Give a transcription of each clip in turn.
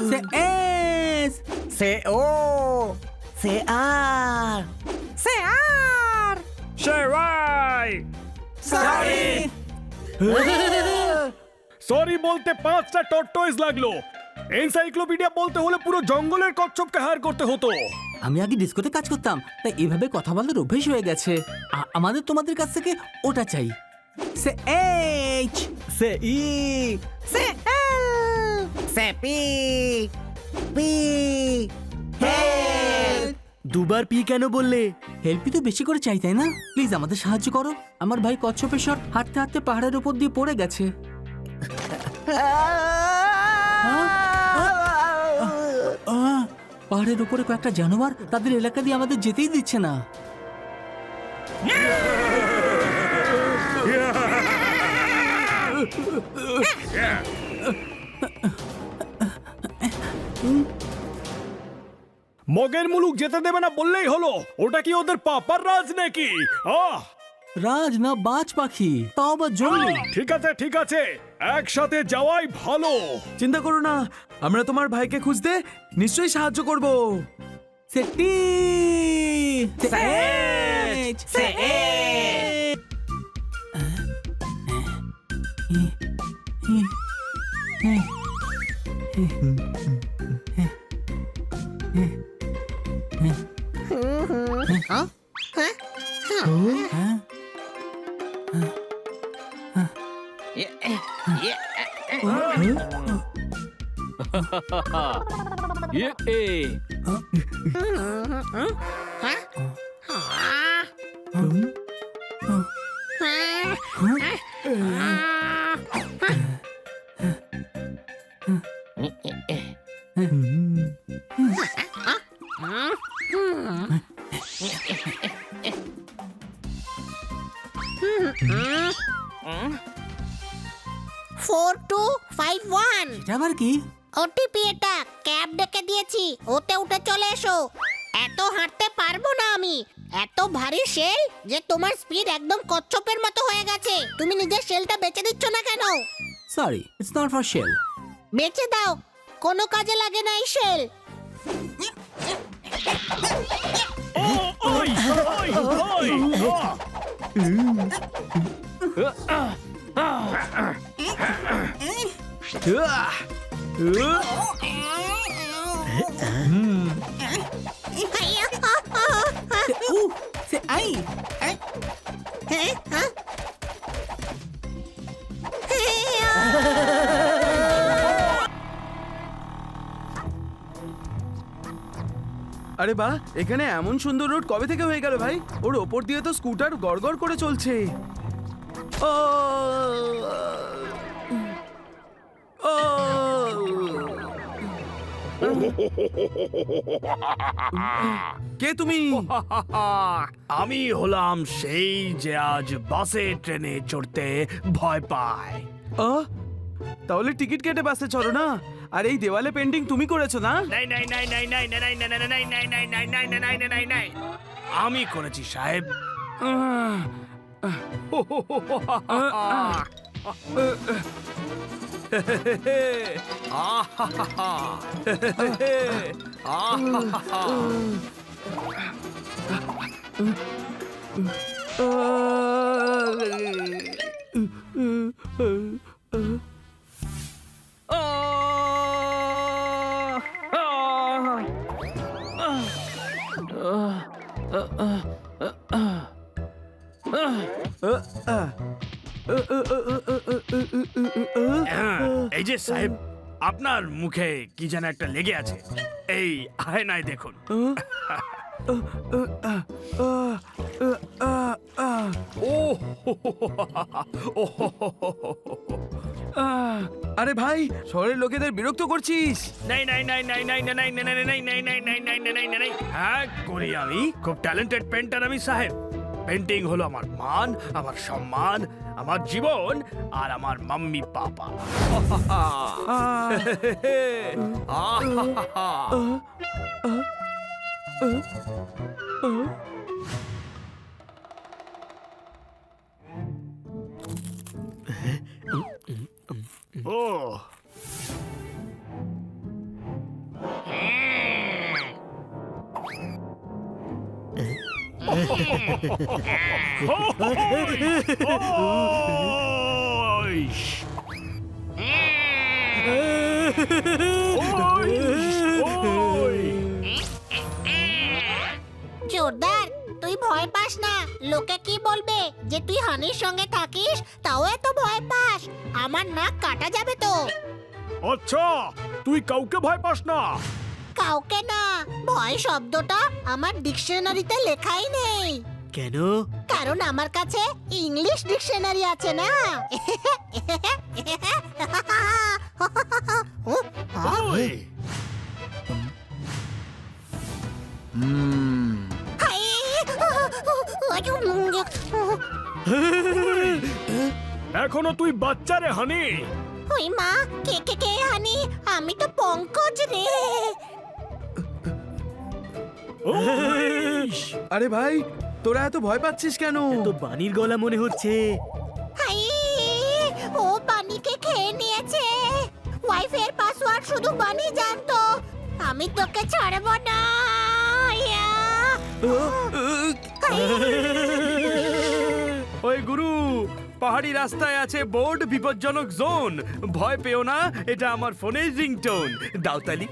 Se es. Se o. Se ar. Se ar. সেরাই Sorry. Sorry বলতে 5টা tortoise লাগলো। Encyclopedia বলতে হলে পুরো জঙ্গলের কচ্ছপকে হায়ার করতে হতো। আমি আগে ডিস্কোতে কাজ করতাম, তাই এভাবে কথা বলার অভ্যেস হয়ে গেছে। আমাদের তোমাদের কাছ থেকে ওটা চাই। সে এইচ, সে ই, সে এল, সে পি, পি, হেল্প। দুবার পি কেন বললে? হেল্পই তো বেশি করে চাই, তাই না? প্লিজ আমাদের সাহায্য করো। আমার ভাই কচ্ছপেশ্বর হাঁটতে হাঁটতে পাহাড়ের উপর দিয়ে পড়ে গেছে। পাহাড়ের উপরে কয়েকটা জানোয়ার তাদের এলাকা দিয়ে আমাদের যেতেই দিচ্ছে না। মগের মুলুক যেতে দেবে না বললেই হলো। ওটা কি ওদের পাপার রাজ নাকি? রাজ না বাজ পাখি, তাও আবার জঙ্গলি। ঠিক আছে, একসাথে যাওয়াই ভালো। চিন্তা করো না, আমরা তোমার ভাইকে খুঁজতে নিশ্চয়ই সাহায্য করব। সেটি সেট সেট আবার কি? ওটিপি এটা, ক্যাব ডেকে দিয়েছি, ওতে উঠে চলে এসো। এত হাঁটতে পারবো না আমি। এত ভারী শেল যে তোমার স্পিড একদম কচ্ছপের মতো হয়ে গেছে। তুমি নিজের শেলটা বেচে দিচ্ছ না কেন? Sorry, it's not for sale. বেচে দাও, কোনো কাজে লাগে না এই শেল। সে আই আরে বাহ, এখানে এমন সুন্দর রোড কবে থেকে হয়ে গেল ভাই? ওর ওপর দিয়ে তো স্কুটার গড়গড় করে চলছে। ও ও কে তুমি? আমি হলাম সেই যে আজ বাসে ট্রেনে চড়তে ভয় পায়। তাহলে টিকিট কেটে বাসে চড়ো না। আর এই দেওয়ালে পেন্টিং তুমি করেছো না? নাই, আমি করেছি সাহেব। এই যে সাহেব, আপনার মুখে কি যেন একটা লেগে আছে। এই আয়নায় দেখুন। আরে ভাই, শহরের লোকেদের বিরক্ত করছিস। হ্যাঁ করি, আমি খুব ট্যালেন্টেড পেন্টার আমি সাহেব। পেন্টিং হলো আমার মান, আমার সম্মান, আমার জীবন আর আমার মাম্মি পাপা। ও ওইস। ওই। জোরদার, তুই ভয় পাস না। লোকে কি বলবে যে তুই হানির সঙ্গে থাকিস, তাও এত ভয় পাস? আমার নাক কাটা যাবে তো। আচ্ছা, তুই কাউকে ভয় পাস না? কাউকে না, ভয় শব্দটা আমার ডিকশনারিতে লেখাই নেই। কেন? কারণ আমার কাছে ইংলিশ ডিকশনারি আছে না। ওই। হাই! এখনো তুই বাচ্চা রে হানি। ওই মা, কে কে কে হানি? আমি তো পঙ্কজ রে। ওইস। আরে ভাই, তোরা এত ভয় পাচ্ছিস কেন? তো বানির গলা মনে হচ্ছে। হাই! ও বানিকে খেয়ে নিয়েছে। ওয়াইফাই এর পাসওয়ার্ড শুধু বানি জানতো। আমি তোকে ছাড়বো না। ইয়া! হাই! ওই গুরু, পাহাড়ি রাস্তায় আছে বোর্ড বিপজ্জনক জোন। ভয় পেও না, এটা আমার ফোনের রিংটোন। দাওতালি।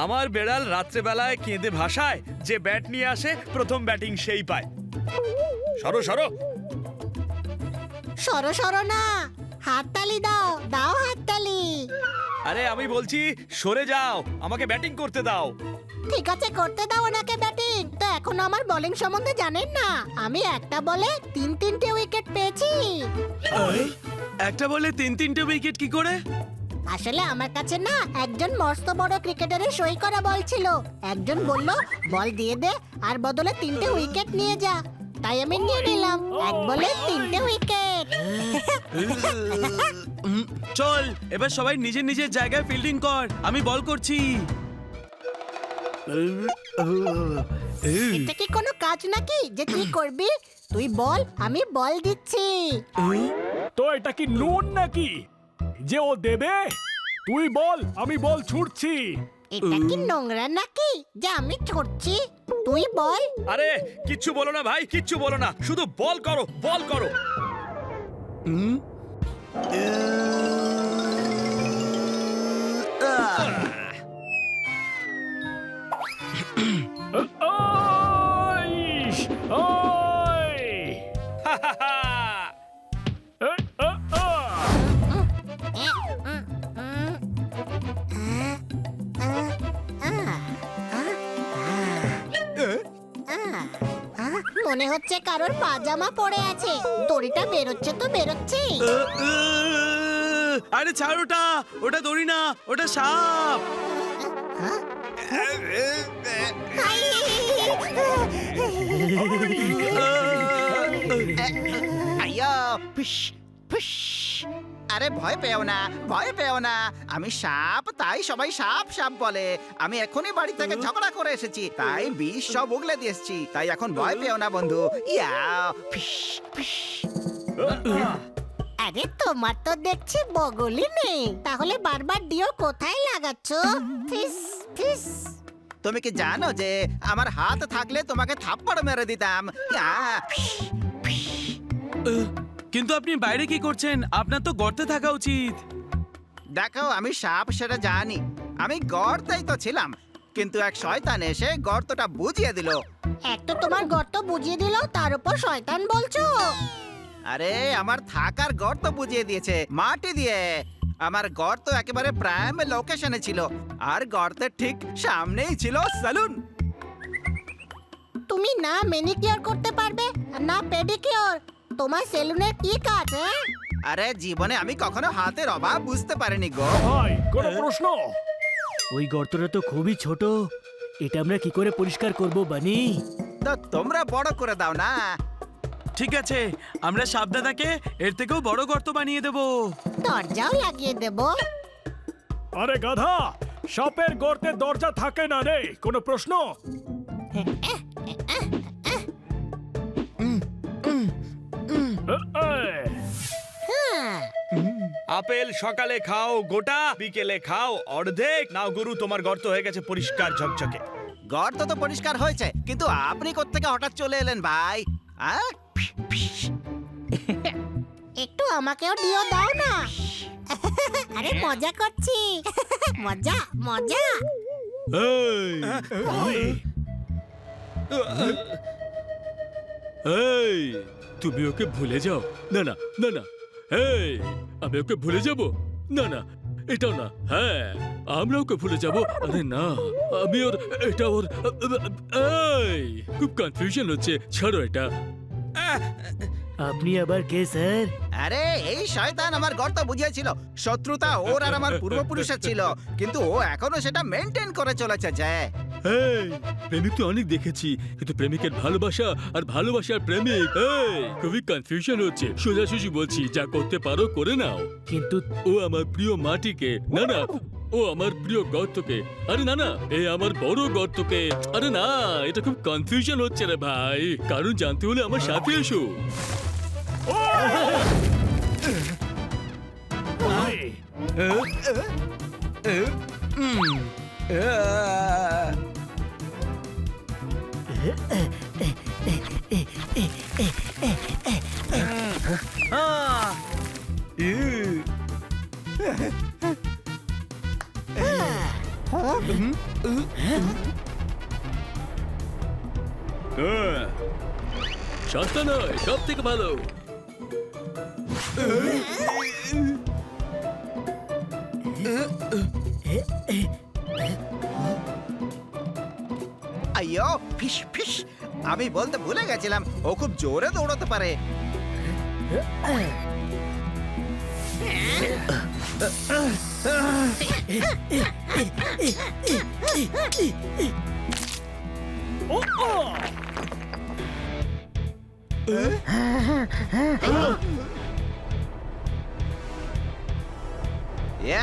আমার বেড়াল রাত্রেবেলায় কেঁদে ভাসায়, যে ব্যাট নিয়ে আসে প্রথম ব্যাটিং সেই পায়। সরো সরো। সরো সরো না, হাততালি দাও, দাও হাততালি। আরে আমি বলছি সরে যাও, আমাকে ব্যাটিং করতে দাও। ঠিক আছে, করতে দাও ওনাকে ব্যাটিং। তো এখন আমার বোলিং সম্বন্ধে জানেন না? আমি একটা বলে তিনটে উইকেট পেয়েছি। একটা বলে তিনটে উইকেট কি করে? আসলে আমার কাছে না একজন মস্ত বড় ক্রিকেটারের সই করা বল ছিল। একজন বলল বল দিয়ে দে আর বদলে 3টে উইকেট নিয়ে যা। তাই আমি নিয়ে নিলাম, এক বলে 3টে উইকেট। চল এবার সবাই নিজের নিজের জায়গায় ফিল্ডিং কর, আমি বল করছি। এটা কি কোনো কাজ নাকি যে তুই করবি? তুই বল, আমি বল দিচ্ছি। তো এটা কি নুন নাকি যে ও দেবে? তুই বল, আমি বল ছুটছি। এটা কি নোংরা নাকি যে আমি ছড়ছি? তুই বল। আরে কিচ্ছু বলো না ভাই, কিচ্ছু বলো না, শুধু বল করো, বল করো। ওইস। ওই। এ, এ, এ। মনে হচ্ছে কারোর পাজামা পড়ে আছে। দড়িটা বেরোচ্ছে তো বেরোচ্ছে। আরে ছাড় ওটা, ওটা দড়ি না, ওটা সাপ। আইয়া ফিস ফিস। আরে ভয় পেও না, ভয় পেও না, আমি সাপ, তাই সবাই সাপ সাপ বলে। আমি এখনই বাড়ি থেকে ঝগড়া করে এসেছি, তাই বিষ সব উগলে দিয়ে এসেছি। তাই এখন ভয় পেও না বন্ধু। ইয়া ফিস ফিস। আরে তোমার তো দেখছি বগলই নেই, তাহলে বারবার ডিও কোথায় লাগাচ্ছ? ফিস ফিস। তুমি কি জানো যে আমার হাত থাকলে তোমাকে থাপ্পড় মেরে দিতাম? ইয়া ফিস ফিস। কিন্তু আপনি বাইরে কি করছেন? আপনার তো গর্তে থাকা উচিত। দেখো, আমি সাপ সেটা জানি, আমি গর্তেই তো ছিলাম, কিন্তু এক শয়তান এসে গর্তটা বুঝিয়ে দিল। এক তো তোমার গর্ত বুঝিয়ে দিল, তার উপর শয়তান বলছো? আরে আমার থাকার গর্ত বুঝিয়ে দিয়েছে মাটি দিয়ে। আমার গর্ত একেবারে প্রাইম লোকেশনে ছিল, আর গর্তের ঠিক সামনেই ছিল সেলুন। তুমি না ম্যানিকিওর করতে পারবে না পেডিকিওর, তোমার সেলুনের কি কাজ? হ্যাঁ, আরে জীবনে আমি কখনো হাতের অভাব বুঝতে পারিনি গো। ভাই, কোনো প্রশ্ন? ওই গর্তটা তো খুবই ছোট, এটা আমরা কি করে পরিষ্কার করব বানি? তো তোমরা বড় করে দাও না। ঠিক আছে, আমরা সাবধানাকে এর থেকেও বড় গর্ত বানিয়ে দেবো। দরজাও লাগিয়ে দেবো। আরে গাধা, সাপের গর্তে দরজা থাকে না রে, কোনো প্রশ্ন? আপেল সকালে খাও গোটা, বিকেলে খাও অর্ধেক। নাও গুরু, তোমার গর্ত হয়ে গেছে পরিষ্কার ঝকঝকে। গর্ত তো পরিষ্কার হয়েছে, কিন্তু আপনি কোত্থেকে হঠাৎ চলে এলেন ভাই? একটু আমাকেও দিও, দাও না। আরে মজা করছি। মজা মজা। এই তুমি ওকে ভুলে যাও। না না না না, এই আমি ওকে ভুলে যাব? না না, এটাও না। হ্যাঁ, আমরা ওকে ভুলে যাব। আরে না, আমি ওর, এটা ওর। এই খুব কনফিউশন হচ্ছে, ছাড়ো এটা। আপনি আবার কে স্যার? আরে এই শয়তান আমার গর্ত বুঝিয়েছিল। শত্রুতা ওর আর আমার পূর্বপুরুষের ছিল, কিন্তু ও এখনো সেটা মেনটেন করে চলেছে। যে এই প্রেমিক তো অনেক দেখেছি, কিন্তু প্রেমিকের ভালোবাসা আর ভালোবাসার প্রেমিক, এই খুবই কনফিউশন হচ্ছে। সোজাসুজি বলছি, যা করতে পারো করে নাও। কিন্তু ও আমার প্রিয় মাটিকে, না না, ও আমার প্রিয় গর্তকে। আরে না না, এই আমার বড় গর্তকে। আরে না, এটা খুব কনফিউশন হচ্ছে রে ভাই। কারণ জানতে হলে আমার সাথে এসো। সস্তা নয়, সব থেকে ভালো। আইয়ো ফিস ফিস, আমি বলতে ভুলে গেছিলাম, ও খুব জোরে দৌড়াতে পারে।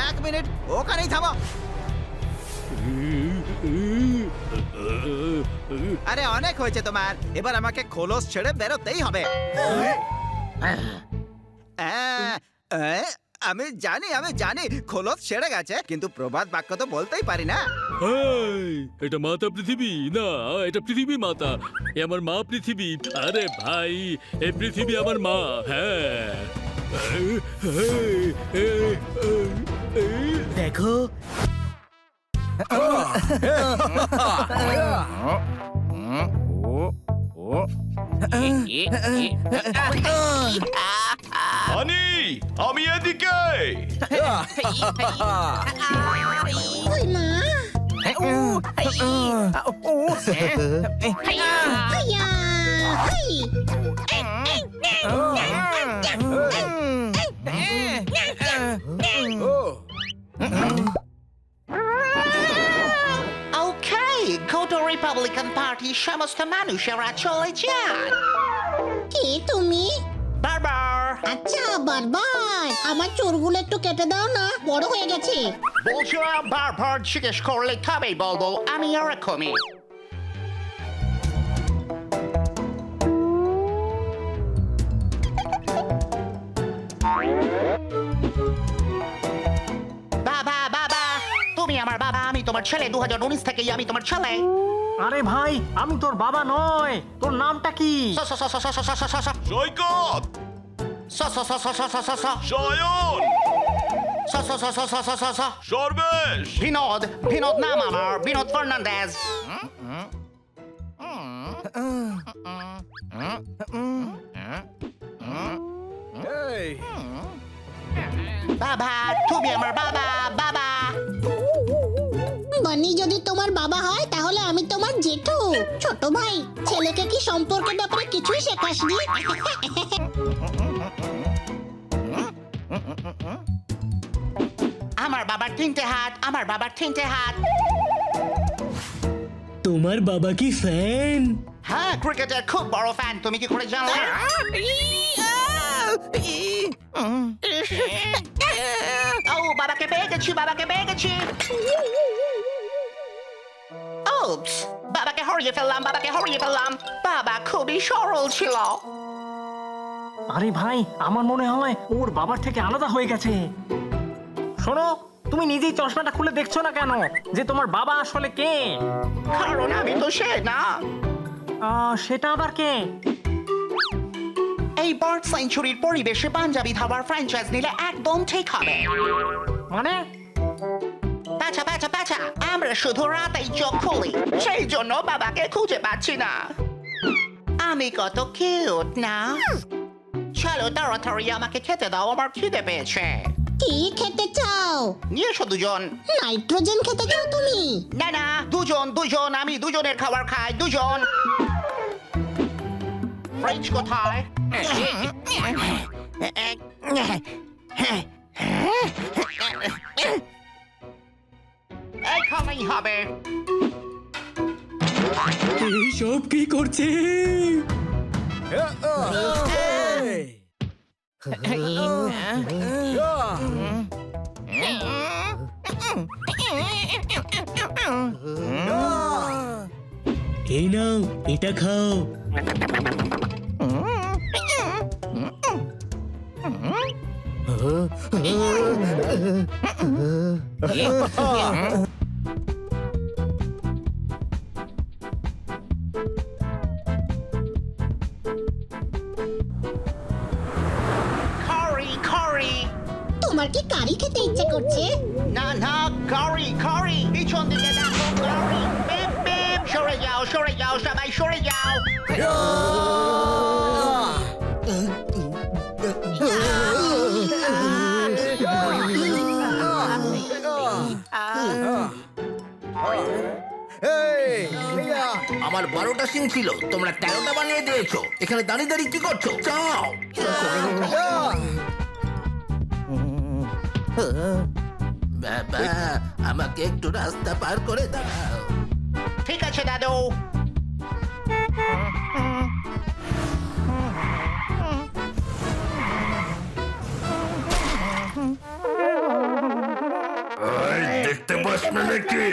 এক মিনিট, ওখানেই থামো। আরে অনেক হয়েছে তোমার, এবার আমাকে খোলস ছেড়ে বেরোতেই হবে। আমি জানি খোলস ছেড়ে গেছে, কিন্তু প্রবাদ বাক্য তো বলতেই পারি না। এই, এটা মাতা পৃথিবী না, এটা পৃথিবী মাতা। এ আমার মা পৃথিবী। আরে ভাই, এই পৃথিবী আমার মা। হ্যাঁ, দেখো, হানি, আমি এদিকে। ওই মা। হাইয়া, high. Okay, go to Republican Party সমস্ত মানুষেরা চলে যান। কি তুমি? বারবার আচ্ছা, বারবার আমার চুলগুলো একটু কেটে দাও না, বড় হয়ে গেছে। বলছিলাম, বারবার জিজ্ঞেস করলে তবেই বলবো আমি এরকমই। বাবা বাবা, তুমি আমার বাবা, আমি তোমার ছেলে। 2019 থেকেই আমি তোমার ছেলে। আরে ভাই, আমি তোর বাবা নয়। তোর নামটা কি? সৈকত, সায়ন, সর্বেশ। বিনোদ, বিনোদ নাম আমার, বিনোদ ফার্নান্ডেজ। বাবা, তুমি আমার বাবা, বাবা। বানি যদি তোমার বাবা হয়, তাহলে আমি তোমার জেঠু। ছোট ভাই, ছেলেকে কি সম্পর্কের ব্যাপারে কিছুই শেখাসনি? আমার বাবার 3টে হাত, আমার বাবার 3টে হাত। তোমার বাবা কি ফ্যান? হ্যাঁ, ক্রিকেটের খুব বড় ফ্যান। তুমি কি করে জানলে? ও, বাবাকে পেয়ে গেছি, বাবাকে পেয়ে গেছি। Oops! বাবাকে হারিয়ে ফেললাম, বাবাকে হারিয়ে ফেললাম। বাবা খুবই সরল ছিল। আরে ভাই, আমার মনে হয় ওর বাবার থেকে আলাদা হয়ে গেছে। শোনো, তুমি নিজেই চশমাটা খুলে দেখছো না কেন যে তোমার বাবা আসলে কে? কারণ আমি তো সে না। সেটা আবার কে? এই বার্ড সেঞ্চুরির পরিবেশে পাঞ্জাবি ধাবার ফ্র্যাঞ্চাইজ নিলে একদম ঠিক হবে। মানে? পাছা পাছা পাছা, আমরা শুধু রাতেই চোখ খুলি, সেই জন্য বাবাকে খুঁজে পাচ্ছি না। আমি কত কিউট না? চলো তাড়াতাড়ি আমাকে খেতে দাও, আমার খিদে পেয়েছে। কি খেতে চাও? নিয়ে এসো দুজন। নাইট্রোজেন খেতে চাও তুমি? না না, দুজন, আমি দুজনের খাবার খাই, দুজন। ফ্রেঞ্চ কোথায়? এইখানেই হবে। সব কি করছে? এই নাও, এটা খাও। কারি কারি। তোমার কি কারি খেতে ইচ্ছে করছে? না না, কারি কারি। পিছন দিকে দেখো, কারি। বিপ বিপ, সরে যাও, সবাই সরে যাও। আমার 12টা সিং ছিল, তোমরা 13টা বানিয়ে দিয়েছো। এখানে দাঁড়িয়ে দাঁড়িয়ে কি করছো? চাও বাবা, আমাকে একটু রাস্তা পার করে দাও। ঠিক আছে দাদু। দেখতে পাস না নাকি?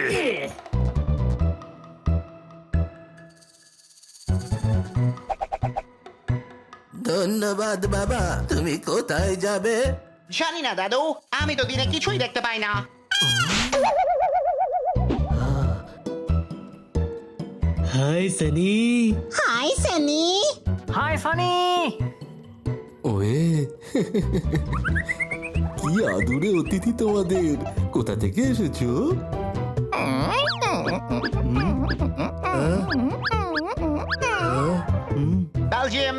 ধন্যবাদ বাবা। তুমি কোথায় যাবে? জানি না দাদু, আমি তো দিনে কিছুই দেখতে পাই না। Hi Sunny. Hi Sunny. Hi Sunny. ওয়ে কি আদুরে অতিথি তোমাদের। কোথা থেকে এসেছো? বেলজিয়াম।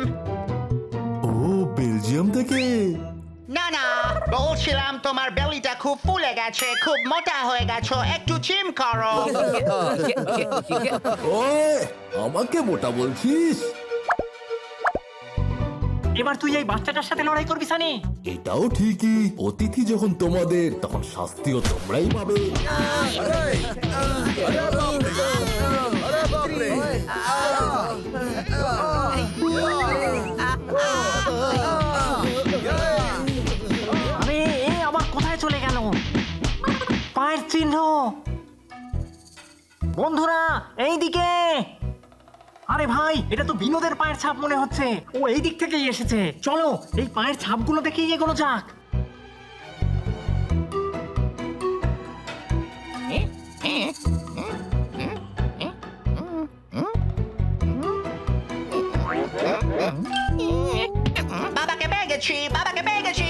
ও, বেলজিয়াম থেকে? না না, বলছিলাম তোমার বেলিটা খুব ফুলে গেছে, খুব মোটা হয়ে গেছো, একটু জিম করো। ওয়ে, আমাকে মোটা বলছিস? এবার তুই এই বাচ্চাটার সাথে লড়াই করবি সানি? এটাও ঠিকই। অতিথি যখন তোমাদের, তখন শাস্তিও তোমরাই পাবে। আরে এ আবার কোথায় চলে গেল? পায়ের চিহ্ন। বন্ধুরা এইদিকে। আরে ভাই, এটা তো বিনোদের পায়ের ছাপ মনে হচ্ছে। ও এই দিক থেকেই এসেছে। চলো এই পায়ের ছাপগুলো দেখেই এগোনো যাক। বাবাকে পেয়ে গেছি, বাবাকে পেয়ে গেছি।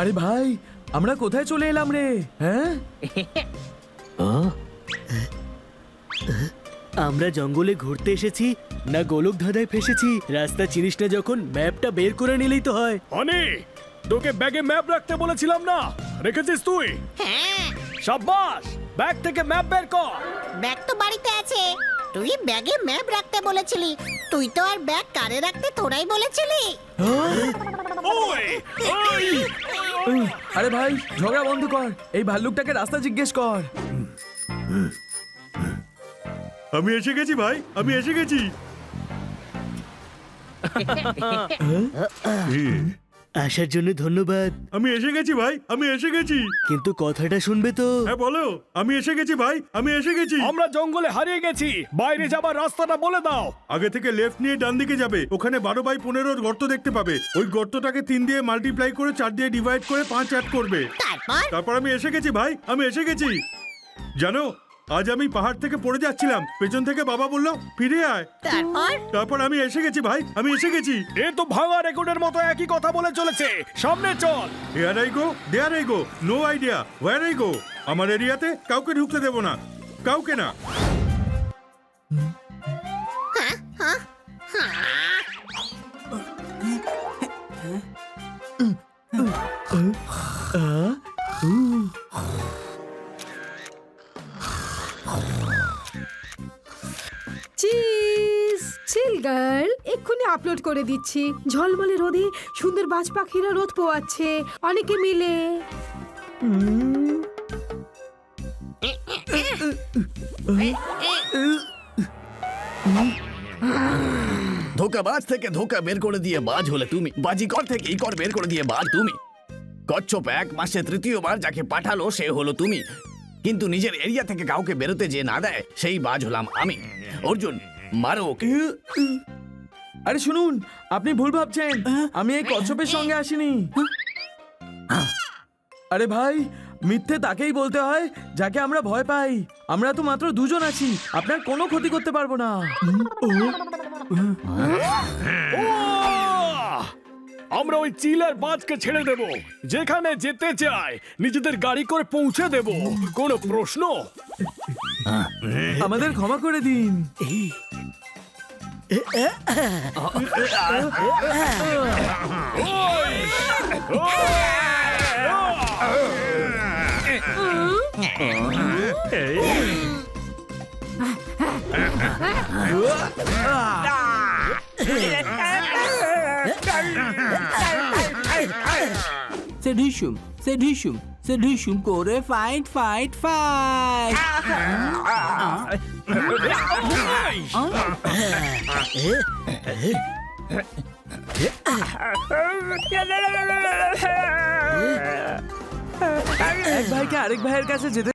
আরে ভাই, আমরা কোথায় চলে এলাম রে? হ্যাঁ, আমরা জঙ্গলে ঘুরতে এসেছি না গোলক ধাঁধায় ফেসেছি? রাস্তা চিনিস না যখন ম্যাপটা বের করে নিলেই তো হয়। অনি তোকে ব্যাগে ম্যাপ রাখতে বলেছিলাম না, রেখেছিস তুই? হ্যাঁ, সাব্বাস, ব্যাগ থেকে ম্যাপ বের কর। ব্যাগ তো বাড়িতে আছে। তুই ব্যাগে ম্যাপ রাখতে বলেছিলি, তুই তো আর ব্যাগ কারে রাখতে তোরাই বলেছিলি। ওই ওই আরে ভাই ঝগড়া বন্ধ কর, এই ভাল্লুকটাকে রাস্তা জিজ্ঞেস কর। আমি এসে গেছি ভাই, আমি এসে গেছি। আসার জন্য ধন্যবাদ, আমি এসে গেছি ভাই, আমি এসে গেছি। কিন্তু কথাটা শুনবে তো? হ্যাঁ বলো, আমি এসে গেছি ভাই, আমি এসে গেছি। আমরা জঙ্গলে হারিয়ে গেছি, বাইরে যাবার রাস্তাটা বলে দাও। আগে থেকে লেফট নিয়ে ডান দিকে যাবে, ওখানে 12x15 গর্ত দেখতে পাবে। ওই গর্তটাকে 3 দিয়ে মাল্টিপ্লাই করে 4 দিয়ে ডিভাইড করে 5 অ্যাড করবে। তারপর তারপর আমি এসে গেছি ভাই, আমি এসে গেছি। জানো, আজ আমি পাহাড় থেকে পড়ে যাচ্ছিলাম, পেছন থেকে বাবা বললো ফিরে আয়। তারপর আমি এসে গেছি ভাই, আমি এসে গেছি। এ তো ভাঙা রেকর্ডের মতো একই কথা বলে চলেছে। সামনে চল। Here I go, there I go, no idea where I go. আমার এরিয়াতে কাউকে ঢুকতে দেবো না, কাউকে না। চিজ চিল গার্ল, এক্ষুনি আপলোড করে দিচ্ছি। ঝলমলে রোদে সুন্দর বাজ পাখিরা রোদ পোয়াচ্ছে অনেকে মিলে। ধোকাবাজ থেকে ধোকা বের করে দিয়ে বাজ হলে তুমি, বাজিকর থেকে ইকর বের করে দিয়ে বাজ তুমি। কচ্ছপ 1 মাসে 3য়-বার যাকে পাঠালো সে হলো তুমি, কিন্তু নিজের এরিয়া থেকে কাউকে বেরোতে যে না দেয় সেই বাজ হলাম আমি। অর্জুন, মারো ওকে। আরে শুনুন, আপনি ভুল ভাবছেন, আমি এই কচ্ছপের সঙ্গে আসিনি। আরে ভাই, মিথ্যে তাকেই বলতে হয় যাকে আমরা ভয় পাই। আমরা তো মাত্র 2 জন আছি, আপনার কোনো ক্ষতি করতে পারবো না। আমরা ওই চিলের বাজকে ছেড়ে দেব, যেখানে যেতে চায় নিজেদের গাড়ি করে পৌঁছে দেব। কোনো প্রশ্ন? আমাদের ক্ষমা করে দিন। সে ঢিসুম করে ফাইট ফাইট ফাইট। এক ভাইকে আরেক ভাইয়ের কাছে যেতে